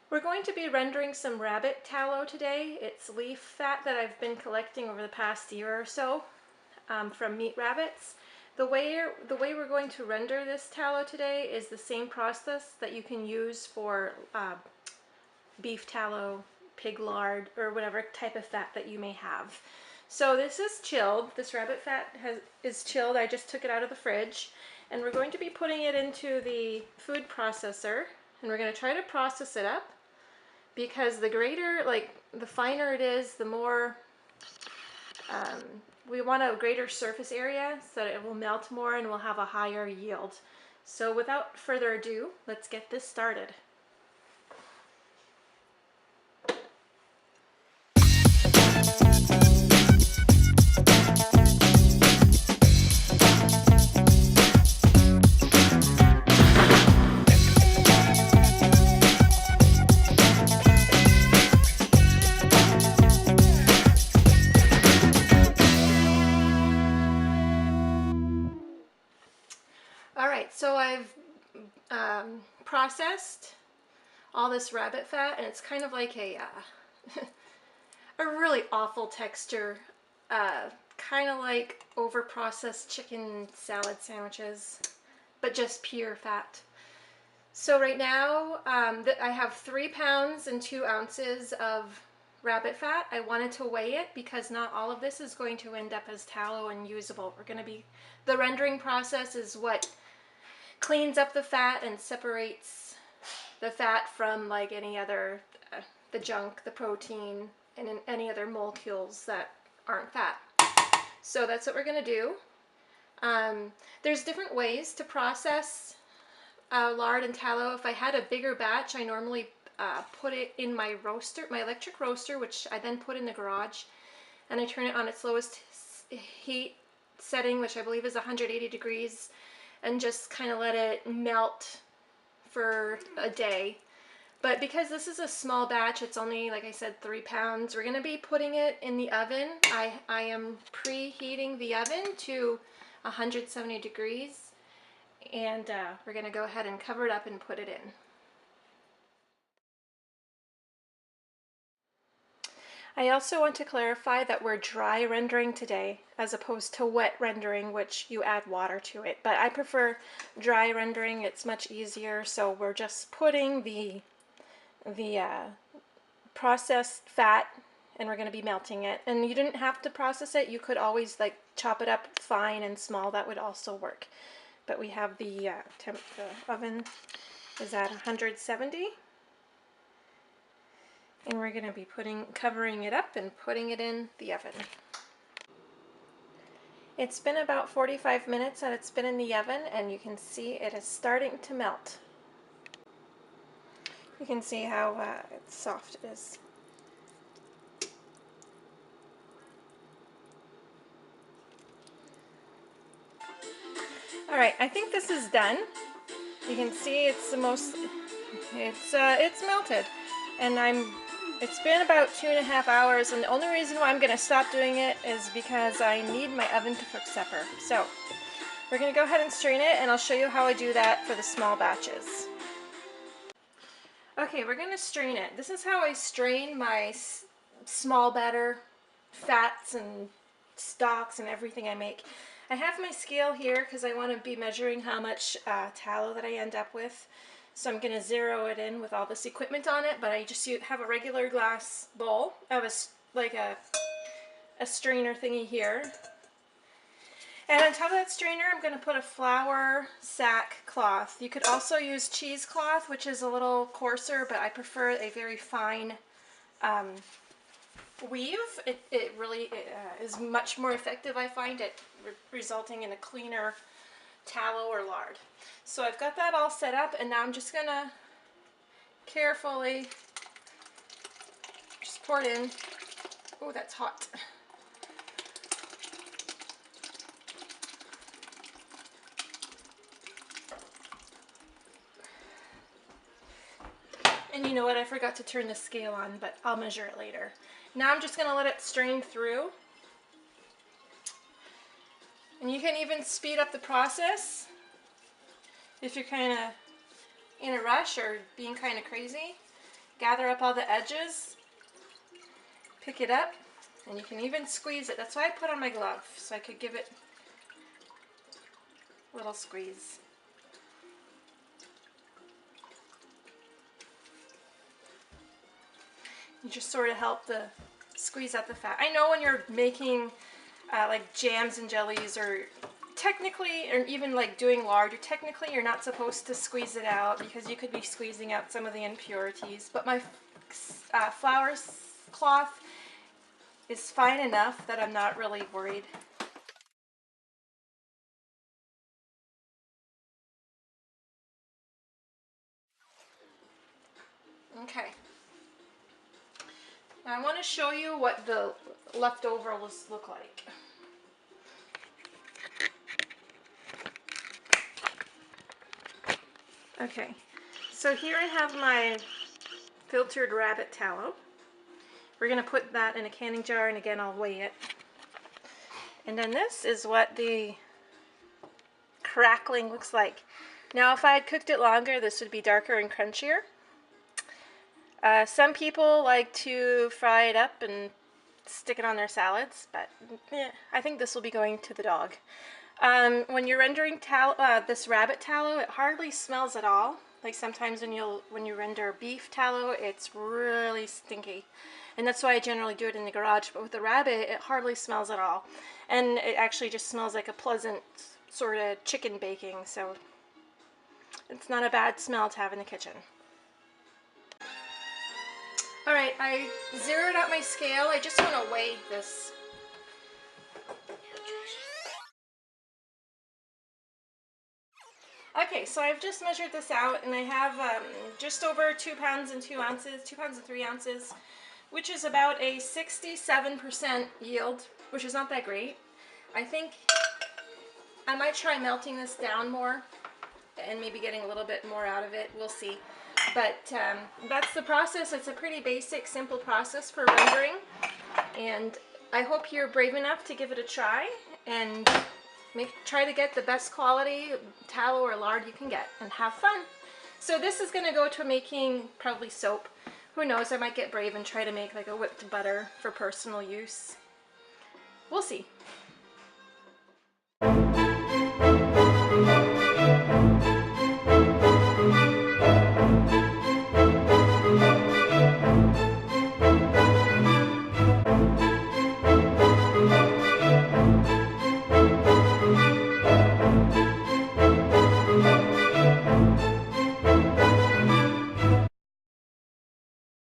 We're going to be rendering some rabbit tallow today. It's leaf fat that I've been collecting over the past year or so from meat rabbits. The way we're going to render this tallow today is the same process that you can use for beef tallow, pig lard, or whatever type of fat that you may have. So this is chilled. This rabbit fat is chilled. I just took it out of the fridge, and we're going to be putting it into the food processor, and we're going to try to process it up, because the greater, like the finer it is, the more we want a greater surface area so that it will melt more and we'll have a higher yield. So without further ado, let's get this started. Alright, so I've processed all this rabbit fat, and it's kind of like a really awful texture, kind of like over-processed chicken salad sandwiches, but just pure fat. So right now I have 3 pounds and 2 ounces of rabbit fat. I wanted to weigh it because not all of this is going to end up as tallow and usable. The rendering process is what cleans up the fat and separates the fat from like any other, the junk, the protein, and any other molecules that aren't fat. So that's what we're going to do. There's different ways to process lard and tallow. If I had a bigger batch, I normally put it in my roaster, my electric roaster, which I then put in the garage, and I turn it on its lowest heat setting, which I believe is 180 degrees, and just kind of let it melt for a day. But because this is a small batch, it's only, like I said, 3 pounds, we're going to be putting it in the oven. I am preheating the oven to 170 degrees, and we're going to go ahead and cover it up and put it in. I also want to clarify that we're dry rendering today as opposed to wet rendering, which you add water to it. But I prefer dry rendering. It's much easier. So we're just putting the processed fat, and we're going to be melting it. And you didn't have to process it. You could always like chop it up fine and small. That would also work. But we have the oven is at 170. And we're going to be covering it up and putting it in the oven. It's been about 45 minutes that it's been in the oven, and you can see it is starting to melt. You can see how soft it is. Alright, I think this is done. You can see it's melted. And it's been about 2.5 hours, and the only reason why I'm going to stop doing it is because I need my oven to cook supper. So we're going to go ahead and strain it, and I'll show you how I do that for the small batches. Okay, we're going to strain it. This is how I strain my small batter fats and stocks and everything I make. I have my scale here because I want to be measuring how much tallow that I end up with. So I'm going to zero it in with all this equipment on it, but I just have a regular glass bowl. I have a strainer thingy here. And on top of that strainer, I'm going to put a flour sack cloth. You could also use cheesecloth, which is a little coarser, but I prefer a very fine weave. It really is much more effective, I find it, resulting in a cleaner tallow or lard. So I've got that all set up, and now I'm just gonna carefully just pour it in. Oh, that's hot. And you know what, I forgot to turn the scale on, but I'll measure it later. Now I'm just gonna let it strain through. And you can even speed up the process if you're kind of in a rush or being kind of crazy. gather up all the edges, pick it up, and you can even squeeze it. That's why I put on my glove, so I could give it a little squeeze. You just sort of help the squeeze out the fat. I know when you're making like jams and jellies, or technically, or even like doing lard, you're not supposed to squeeze it out because you could be squeezing out some of the impurities. But my flour cloth is fine enough that I'm not really worried. Okay. Now I want to show you what the leftovers look like. Okay, so here I have my filtered rabbit tallow. We're going to put that in a canning jar, and again I'll weigh it. And then this is what the crackling looks like. Now if I had cooked it longer, this would be darker and crunchier. Some people like to fry it up and stick it on their salads, but I think this will be going to the dog. When you're rendering this rabbit tallow, it hardly smells at all. Like sometimes when you render beef tallow, it's really stinky, and that's why I generally do it in the garage. But with the rabbit, it hardly smells at all, and it actually just smells like a pleasant sort of chicken baking. So it's not a bad smell to have in the kitchen. All right, I zeroed out my scale. I just want to weigh this. Okay, so I've just measured this out, and I have just over 2 pounds and 2 ounces, 2 pounds and 3 ounces, which is about a 67% yield, which is not that great. I think I might try melting this down more and maybe getting a little bit more out of it. We'll see. But that's the process. It's a pretty basic, simple process for rendering, and I hope you're brave enough to give it a try and try to get the best quality tallow or lard you can get and have fun. So this is going to go to making probably soap. Who knows, I might get brave and try to make like a whipped butter for personal use. We'll see.